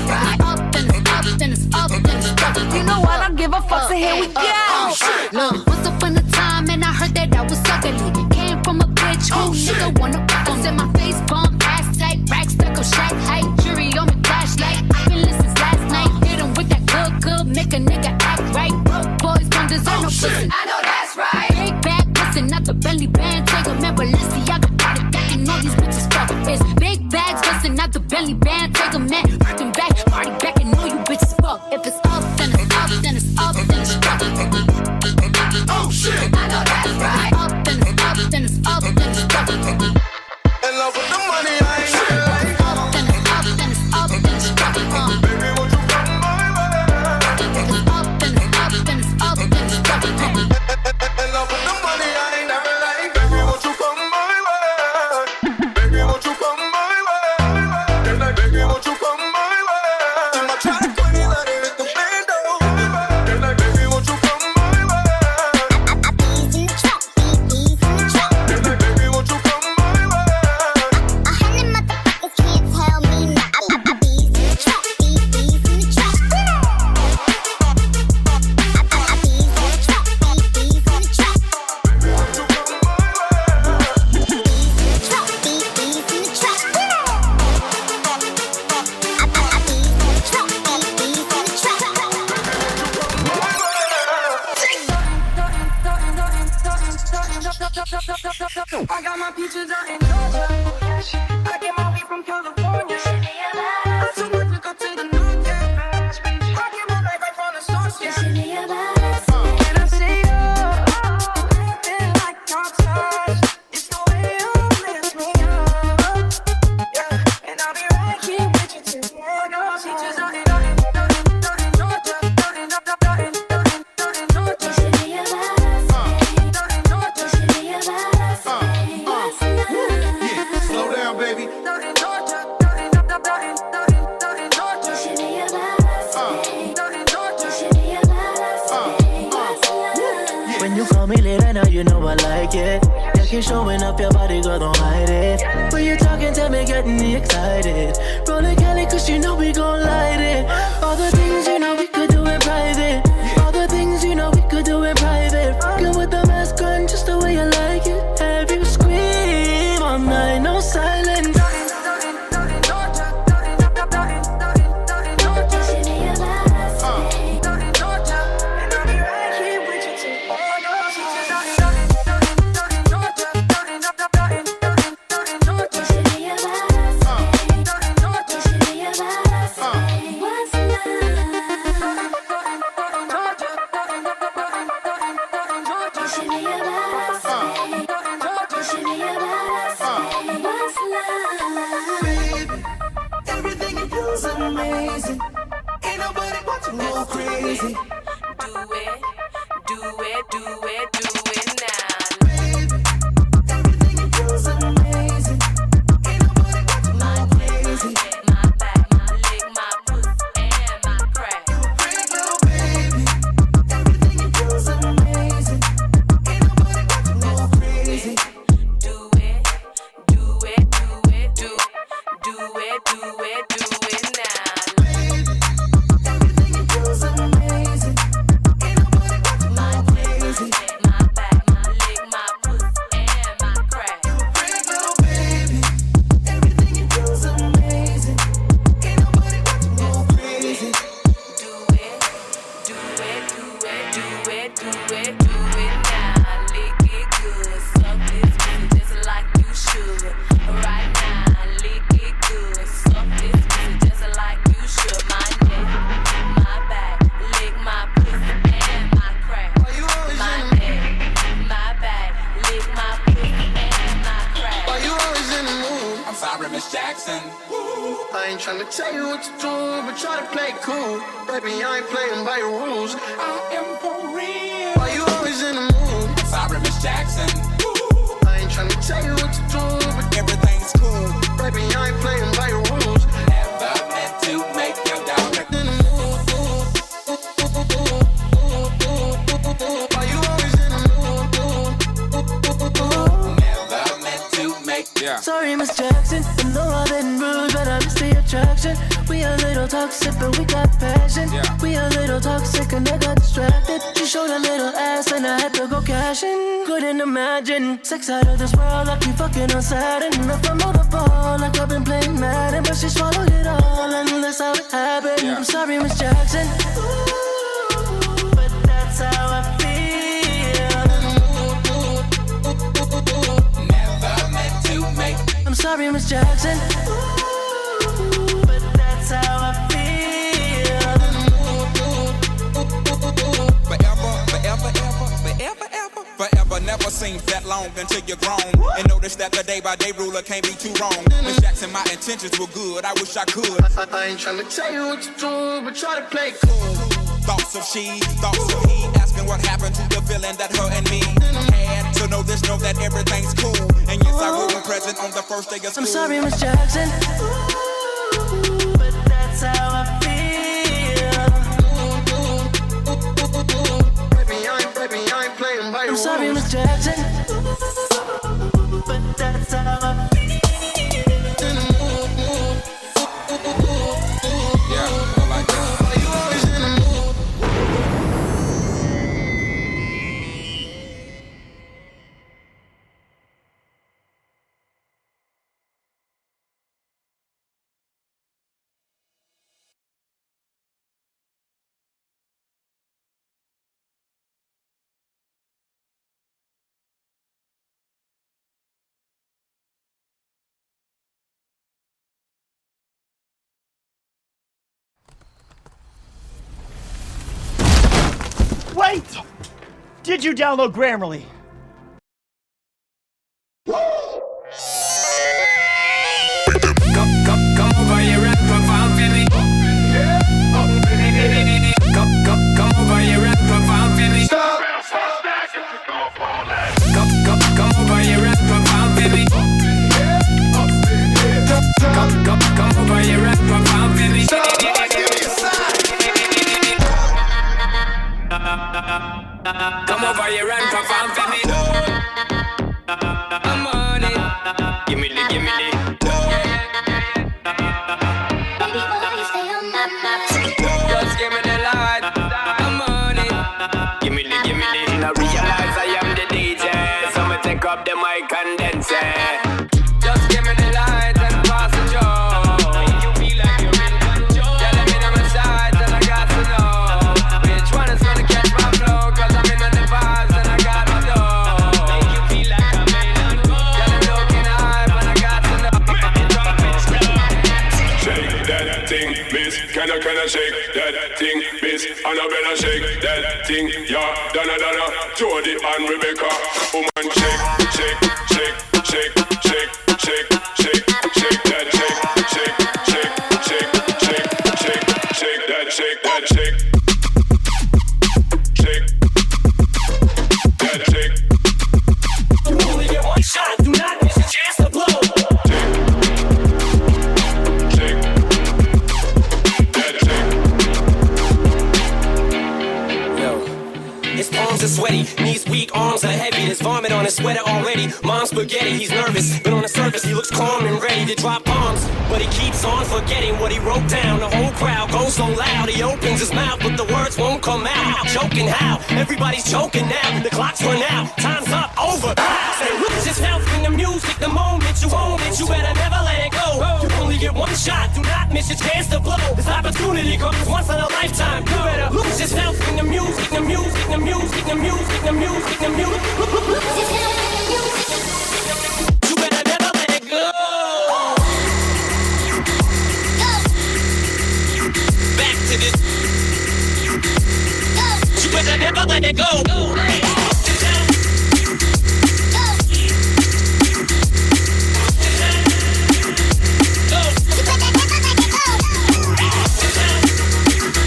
up, then it's up, then it's up, then it's up. You know I don't give a fuck, so here we go. Look, once upon a time, and I heard that I was ugly. Came from a bitch who nigga wanna fuck. Said my face bump, ass tight, rack stuck on shack height. Jury on my flashlight, I've been listening last night. Hit him with that good, make a nigga act right. Broke boys don't deserve no pussy. I know that's right. Big bag, pussy, not the belly band. Take a man, Balenciaga, got it back, and all these bitches fuck. It's big bags, pussy, not the belly band. Take a man, working back, party back, and all you bitches fuck. If it's up, then it's up, then it's up, then it's up. Oh shit, I know that's right. Up, then it's up, then it's up, then it's up. in love with the money, I ain't shit like. Up, then it's up, then it's up, then it's up. Baby, won't you come my way? If it's up, then it's up, then it's up, then it's up. In love with the money, I ain't never like. Baby, won't you come my way? Baby, won't you come my way? They're like, baby, won't you come my way? To my track, when you let it hit the window. They're like, baby, won't you come my way? Bees in the trap, bees in the trap. They're like, baby, won't you come my way? 100 motherfuckers can't tell me nothing. Bees in the trap, bees in the trap. Bees in the trap, bees in the trap. Won't you come my way? Bees in the trap, bees in the trap. Bees in the trap, bees in the trap. I got my peaches out in Georgia. I get my weed from California. I took my click up to the north, yeah. I get my life right from the source, yeah. And I say, oh, feel like rock stars. It's the way you lift me up, yeah. And I'll be right here with you till the end. Peaches out in Georgia. Slow down, baby. When you call me late at night, you know I like it. Yeah, keep showing up your body, girl, don't hide it. When you talking to me, getting me excited. Rolling Cali, cause you know we gon' light it. All the things you know we could do in private. All the things you know we could do in private. Fucking with the mask on, just the way you like it. Have you scream all night, no silence. Everything you do is amazing. Ain't nobody about to go crazy. Do it, do it, do it, do it now. Everything you do is amazing. Ain't nobody about to go crazy. My back, my leg, my pussy, and my crack. Pretty little baby. Everything you do is amazing. Ain't nobody about to go crazy. Do it, do it, do it, do it, do it, do it, do it now. Everything you do is amazing. Ain't nobody about to go crazy. My back, my leg, my pussy, and my crack. Pretty little baby. Everything you do is amazing. Ain't nobody about to go crazy. Do it, do it, do it, do it, do it, do it now. Lick it good, suck this pussy just like you should. Right now, lick it good, suck this pussy just like you should. My neck, my back, lick my pussy and my crack. Why you always My in neck, my back, lick my pussy and my crack. Why you always in the mood? I'm sorry, Miss Jackson. I ain't tryna tell you what to do, but try to play cool. Baby, I ain't playing by your rules. I am for real. Why you always in the mood? I'm sorry, Miss Jackson. I ain't tryna tell you what to do, but Everything's cool. baby, I ain't playing by your rules. Never meant to make your daughter. In the mood. Why you always in the mood? Never meant to make. Sorry, Miss Jackson. I know I've been rude, but I miss the attraction. We a little little toxic, but we got passion. We a little toxic and I got distracted. She showed a little ass and I had to go cash in. Couldn't imagine sex out of this world like we fucking on Saturn. Left from on the ball like I've been playing Madden, but she swallowed it all and that's how it happened. I'm sorry, Miss Jackson. Ooh, but that's how I feel. Never meant to make. I'm sorry, Miss Jackson. Ooh, but that's how I feel. Forever never seems that long until you're grown. And notice that the day by day ruler can't be too wrong. Miss Jackson, my intentions were good, I wish I could. I ain't tryna tell you what to do, but try to play cool. Thoughts of she, thoughts of he, asking what happened to the feeling that her and me had. To know this, know that everything's cool. And yes, I will be present on the first day of school. I'm sorry, Miss Jackson. Ooh, but that's how I feel. Baby, I ain't playing by your I'm sorry, rules. Miss Jackson. Ooh, but that's how I feel. Yeah, I like that. You always in the mood. Wait! Did you download Grammarly? Come over here and perform for me. Come over here and perform for me. Come over here and perform for me. Come over here and perform for me. Come over here and perform for me. I'm on it. Give me the. Baby boy, stay on my mind. Just give me the light. I'm on it. Give me the. Now realize I am the DJ, so me take up the mic and dance. Just give me the light and pass the joy. You feel like you're in control. Tell them in on my side and I got to know which one is gonna catch my flow. Cause I'm in on the vibes and I got my dough. You feel like I'm in on gold. Tell them looking high but I got to know. Shake that thing, miss. Can I shake that thing, miss? And I better shake that thing, yeah. Donna, Jody and Rebecca. Woman, shake that, shake that, shake. You only get one shot, do not miss a chance to blow. His palms are sweaty, knees weak, arms are heavy. There's vomit on his sweater already. Mom's spaghetti, he's nervous, but on the surface he looks calm and ready to drop bombs. But he keeps on forgetting what he wrote down. The whole crowd goes so loud, he opens his mouth, but the words won't come out. Choking how? Everybody's choking now. The clock's run out, time's up, over. Say, lose yourself in the music, the moment you own it, you better never let it go. You only get one shot, do not miss your chance to blow. This opportunity comes once in a lifetime. You better lose yourself in the music, the music, the music, the music, the music, the music. You better never let it go. Back to this. You better never let it go.